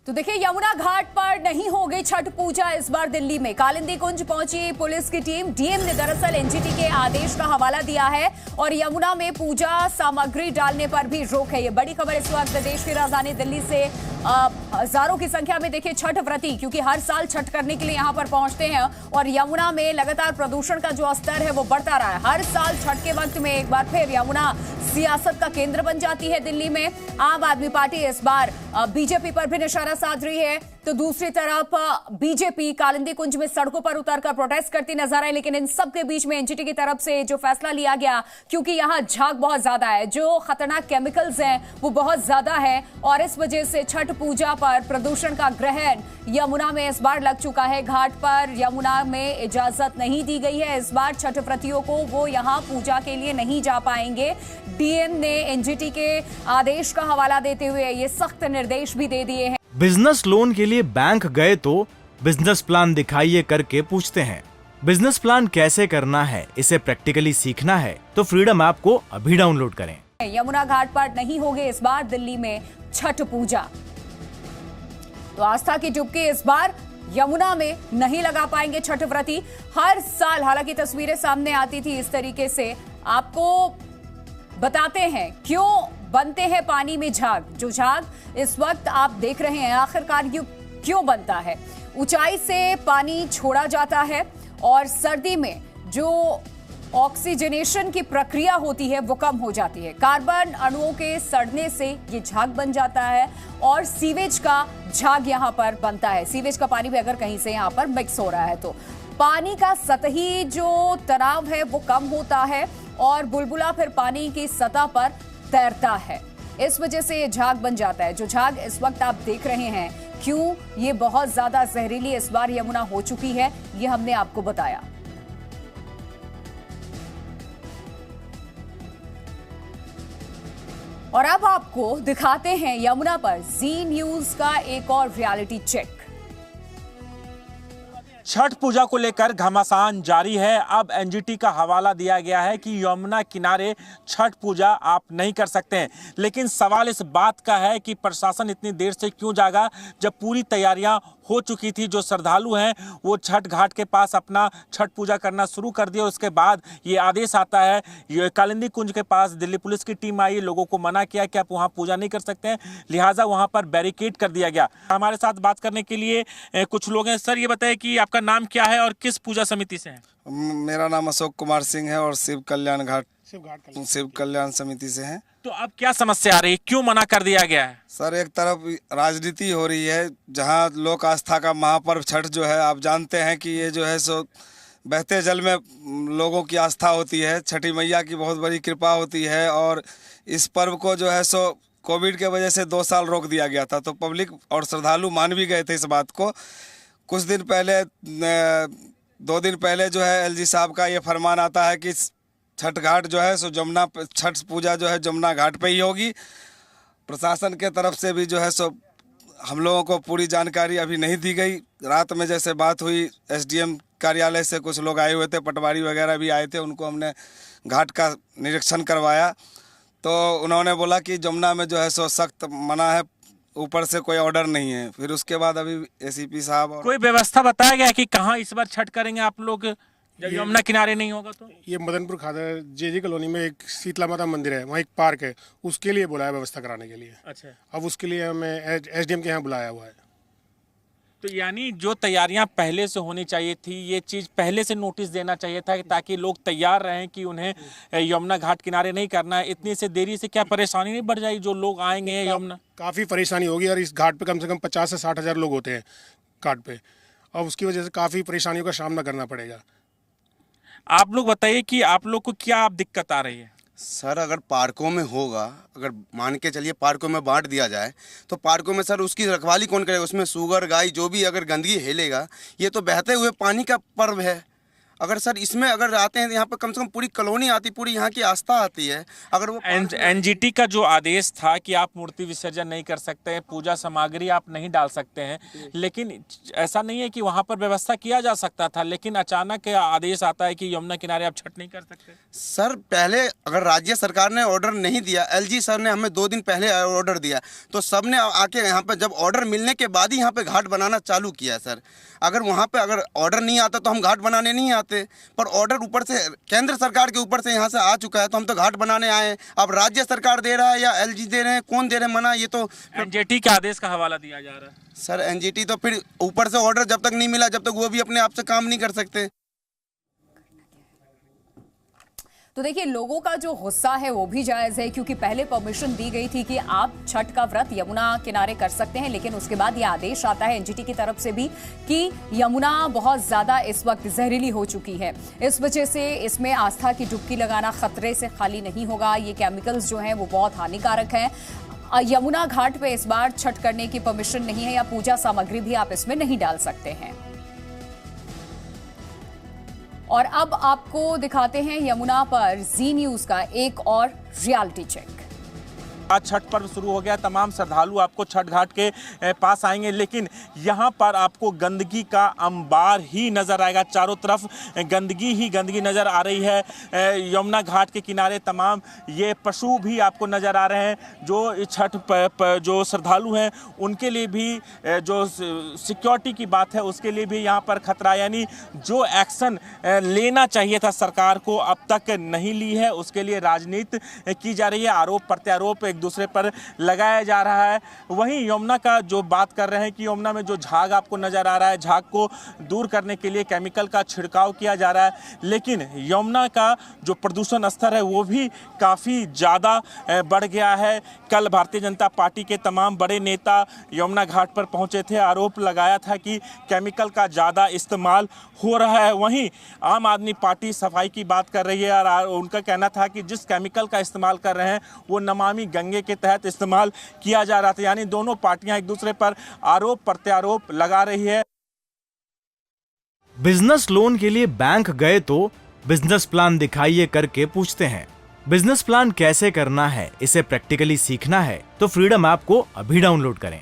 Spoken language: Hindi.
तो देखिए, यमुना घाट पर नहीं हो गई छठ पूजा इस बार दिल्ली में। कालिंदी कुंज पहुंची पुलिस की टीम। डीएम ने दरअसल एनजीटी के आदेश का हवाला दिया है और यमुना में पूजा सामग्री डालने पर भी रोक है। ये बड़ी खबर इस वक्त देश की राजधानी दिल्ली से। हजारों की संख्या में देखिए छठ व्रती, क्योंकि हर साल छठ करने के लिए यहाँ पर पहुंचते हैं और यमुना में लगातार प्रदूषण का जो स्तर है वो बढ़ता रहा है। हर साल छठ के वक्त में एक बार फिर यमुना सियासत का केंद्र बन जाती है दिल्ली में। आम आदमी पार्टी इस बार बीजेपी पर भी निशाना साध रही है, तो दूसरी तरफ बीजेपी कालिंदी कुंज में सड़कों पर उतरकर प्रोटेस्ट करती नजर आई। लेकिन इन सब के बीच में एनजीटी की तरफ से जो फैसला लिया गया, क्योंकि यहाँ झाग बहुत ज्यादा है, जो खतरनाक केमिकल्स हैं वो बहुत ज्यादा है और इस वजह से छठ पूजा पर प्रदूषण का ग्रहण यमुना में इस बार लग चुका है। घाट पर यमुना में इजाजत नहीं दी गई है इस बार छठ व्रतियों को, वो यहाँ पूजा के लिए नहीं जा पाएंगे। डीएम ने एनजीटी के आदेश का हवाला देते हुए ये सख्त निर्देश भी दे दिए हैं। बिजनेस लोन के लिए बैंक गए तो बिजनेस प्लान दिखाइए करके पूछते हैं। बिजनेस प्लान कैसे करना है, इसे प्रैक्टिकली सीखना है तो फ्रीडम ऐप को अभी डाउनलोड करें। यमुना घाट पर नहीं होगी इस बार दिल्ली में छठ पूजा, तो आस्था की डुबकी इस बार यमुना में नहीं लगा पाएंगे छठ व्रती। हर साल हालांकि तस्वीरें सामने आती थी इस तरीके से। आपको बताते हैं क्यों बनते हैं पानी में झाग। जो झाग इस वक्त आप देख रहे हैं आखिरकार क्यों बनता है। ऊंचाई से पानी छोड़ा जाता है और सर्दी में जो ऑक्सीजनेशन की प्रक्रिया होती है वो कम हो जाती है। कार्बन अणुओं के सड़ने से ये झाग बन जाता है और सीवेज का झाग यहाँ पर बनता है। सीवेज का पानी भी अगर कहीं से यहाँ पर मिक्स हो रहा है तो पानी का सतही जो तनाव है वो कम होता है और बुलबुला फिर पानी की सतह पर तैरता है। इस वजह से ये झाग बन जाता है। जो झाग इस वक्त आप देख रहे हैं, क्यों ये बहुत ज्यादा जहरीली इस बार यमुना हो चुकी है, ये हमने आपको बताया। और अब आपको दिखाते हैं यमुना पर जी न्यूज का एक और रियलिटी चेक। छठ पूजा को लेकर घमासान जारी है। अब एनजीटी का हवाला दिया गया है कि यमुना किनारे छठ पूजा आप नहीं कर सकते हैं। लेकिन सवाल इस बात का है कि प्रशासन इतनी देर से क्यों जागा, जब पूरी तैयारियां हो चुकी थी। जो श्रद्धालु हैं वो छठ घाट के पास अपना छठ पूजा करना शुरू कर दिया। उसके बाद ये आदेश आता है, ये कालिंदी कुंज के पास दिल्ली पुलिस की टीम आई, लोगों को मना किया कि आप वहाँ पूजा नहीं कर सकते हैं, लिहाजा वहाँ पर बैरिकेड कर दिया गया। हमारे साथ बात करने के लिए कुछ लोग हैं। सर, ये बताइए कि आपका नाम क्या है और किस पूजा समिति से हैं? मेरा नाम अशोक कुमार सिंह है और शिव कल्याण समिति से हैं। तो अब क्या समस्या आ रही है, क्यों मना कर दिया गया है? सर, एक तरफ राजनीति हो रही है, जहां लोक आस्था का महापर्व छठ जो है, आप जानते हैं कि ये जो है सो बहते जल में लोगों की आस्था होती है। छठी मैया की बहुत बड़ी कृपा होती है और इस पर्व को जो है सो कोविड के वजह से 2 साल रोक दिया गया था, तो पब्लिक और श्रद्धालु मान भी गए थे इस बात को। कुछ दिन पहले 2 दिन पहले जो है एलजी साहब का ये फरमान आता है कि छठ घाट जो है सो जमुना, छठ पूजा जो है जमुना घाट पे ही होगी। प्रशासन के तरफ से भी जो है सो हम लोगों को पूरी जानकारी अभी नहीं दी गई। रात में जैसे बात हुई, एसडीएम कार्यालय से कुछ लोग आए हुए थे, पटवारी वगैरह भी आए थे, उनको हमने घाट का निरीक्षण करवाया तो उन्होंने बोला कि जमुना में जो है सो सख्त मना है, ऊपर से कोई ऑर्डर नहीं है। फिर उसके बाद अभी एसीपी साहब और कोई व्यवस्था बताया गया कि कहाँ इस बार छठ करेंगे आप लोग जब यमुना किनारे नहीं होगा तो? ये मदनपुर खादर जेजी कॉलोनी में एक शीतला माता मंदिर है, वहाँ एक पार्क है, उसके लिए बुलाया व्यवस्था कराने के लिए। अच्छा, अब उसके लिए हमें एसडीएम के यहाँ बुलाया हुआ है। तो यानी जो तैयारियां पहले से होनी चाहिए थी, ये चीज़ पहले से नोटिस देना चाहिए था ताकि लोग तैयार रहें कि उन्हें यमुना घाट किनारे नहीं करना है। इतनी से देरी से क्या परेशानी नहीं बढ़ जाएगी जो लोग आएंगे यमुना? काफ़ी परेशानी होगी और इस घाट पे कम से कम 50 से 60 हज़ार लोग होते हैं घाट पे, और उसकी वजह से काफ़ी परेशानियों का सामना करना पड़ेगा। आप लोग बताइए कि आप लोग को क्या दिक्कत आ रही है? सर, अगर पार्कों में होगा, अगर मान के चलिए पार्कों में बांट दिया जाए तो पार्कों में सर उसकी रखवाली कौन करेगा? उसमें सुगर गाय जो भी अगर गंदगी हेलेगा, ये तो बहते हुए पानी का पर्व है। अगर सर इसमें अगर आते हैं यहाँ पे कम से कम पूरी कॉलोनी आती, पूरी यहाँ की आस्था आती है। अगर वो एनजीटी का जो आदेश था कि आप मूर्ति विसर्जन नहीं कर सकते हैं, पूजा सामग्री आप नहीं डाल सकते हैं, लेकिन ऐसा नहीं है कि वहां पर व्यवस्था किया जा सकता था, लेकिन अचानक आदेश आता है कि यमुना किनारे आप छठ नहीं कर सकते। सर पहले अगर राज्य सरकार ने ऑर्डर नहीं दिया, एलजी सर ने हमें 2 दिन पहले ऑर्डर दिया, तो सब ने आके यहाँ पे जब ऑर्डर मिलने के बाद ही यहाँ पे घाट बनाना चालू किया है सर। अगर वहाँ पे अगर ऑर्डर नहीं आता तो हम घाट बनाने नहीं आते, पर ऑर्डर ऊपर से केंद्र सरकार के ऊपर से यहाँ से आ चुका है, तो हम तो घाट बनाने आए हैं। अब राज्य सरकार दे रहा है या एलजी दे रहे हैं, कौन दे रहे हैं मना, ये तो एनजीटी के आदेश का हवाला दिया जा रहा है। सर एनजीटी तो फिर ऊपर से ऑर्डर जब तक नहीं मिला, जब तक वो भी अपने आप से काम नहीं कर सकते। तो देखिए, लोगों का जो गुस्सा है वो भी जायज है, क्योंकि पहले परमिशन दी गई थी कि आप छठ का व्रत यमुना किनारे कर सकते हैं, लेकिन उसके बाद ये आदेश आता है एनजीटी की तरफ से भी कि यमुना बहुत ज्यादा इस वक्त जहरीली हो चुकी है। इस वजह से इसमें आस्था की डुबकी लगाना खतरे से खाली नहीं होगा। ये केमिकल्स जो हैं वो बहुत हानिकारक हैं। यमुना घाट पे इस बार छठ करने की परमिशन नहीं है, या पूजा सामग्री भी आप इसमें नहीं डाल सकते हैं। और अब आपको दिखाते हैं यमुना पर जी न्यूज का एक और रियलिटी चेक। आज छठ पर्व शुरू हो गया, तमाम श्रद्धालु आपको छठ घाट के पास आएंगे, लेकिन यहाँ पर आपको गंदगी का अंबार ही नजर आएगा। चारों तरफ गंदगी ही गंदगी नजर आ रही है। यमुना घाट के किनारे तमाम ये पशु भी आपको नजर आ रहे हैं। जो छठ जो श्रद्धालु हैं उनके लिए भी जो सिक्योरिटी की बात है उसके लिए भी यहाँ पर खतरा, यानी जो एक्शन लेना चाहिए था सरकार को अब तक नहीं ली है, उसके लिए राजनीति की जा रही है। आरोप प्रत्यारोप एक दूसरे पर लगाया जा रहा है। वहीं यमुना का जो बात कर रहे हैं कि यमुना में जो झाग आपको नजर आ रहा है, झाग को दूर करने के लिए केमिकल का छिड़काव किया जा रहा है, लेकिन यमुना का जो प्रदूषण स्तर है वो भी काफ़ी ज़्यादा बढ़ गया है। कल भारतीय जनता पार्टी के तमाम बड़े नेता यमुना घाट पर पहुंचे थे, आरोप लगाया था कि केमिकल का ज़्यादा इस्तेमाल हो रहा है। वहीं आम आदमी पार्टी सफाई की बात कर रही है और उनका कहना था कि जिस केमिकल का इस्तेमाल कर रहे हैं वो नमामि गंगे के तहत इस्तेमाल किया जा रहा था। यानी दोनों पार्टियां एक दूसरे पर आरोप प्रत्यारोप लगा रही है। बिजनेस लोन के लिए बैंक गए तो बिजनेस प्लान दिखाइए करके पूछते हैं। बिजनेस प्लान कैसे करना है, इसे प्रैक्टिकली सीखना है तो फ्रीडम ऐप को अभी डाउनलोड करें।